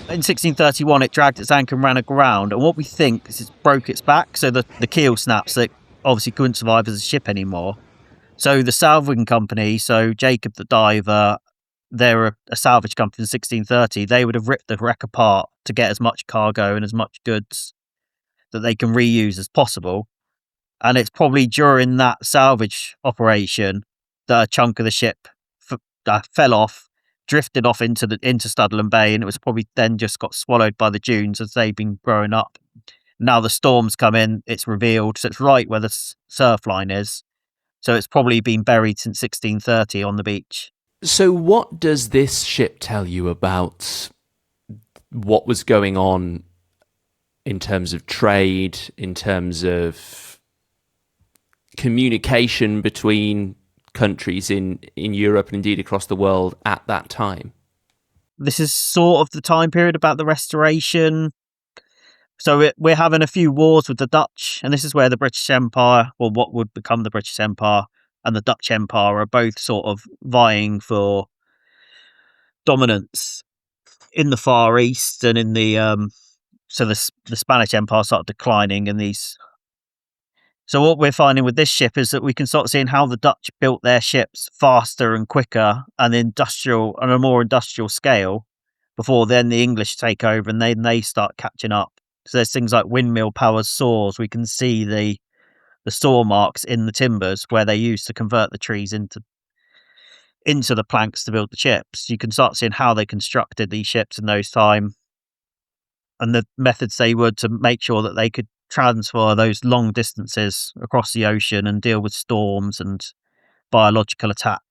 in 1631 it dragged its anchor and ran aground, and what we think is it broke its back, so the keel snaps, so it obviously couldn't survive as a ship anymore. So the salvaging company, so Jacob the diver, they're a salvage company in 1630, they would have ripped the wreck apart to get as much cargo and as much goods that they can reuse as possible. And it's probably during that salvage operation that a chunk of the ship fell off, drifted off into Studland Bay, and it was probably then just got swallowed by the dunes as they've been growing up. Now the storms come in, it's revealed, so it's right where the surf line is. So it's probably been buried since 1630 on the beach. So what does this ship tell you about what was going on in terms of trade, in terms of communication between countries in Europe and indeed across the world at that time? This is sort of the time period about the Restoration. So we're having a few wars with the Dutch, and this is where the British Empire, or what would become the British Empire, and the Dutch Empire are both sort of vying for dominance in the Far East, and in the so the Spanish Empire started declining in these. So what we're finding with this ship is that we can start seeing how the Dutch built their ships faster and quicker and on a more industrial scale before then the English take over, and then they start catching up. So there's things like windmill powered saws. We can see the saw marks in the timbers where they used to convert the trees into the planks to build the ships. You can start seeing how they constructed these ships in those time and the methods they would to make sure that they could transfer those long distances across the ocean and deal with storms and biological attack.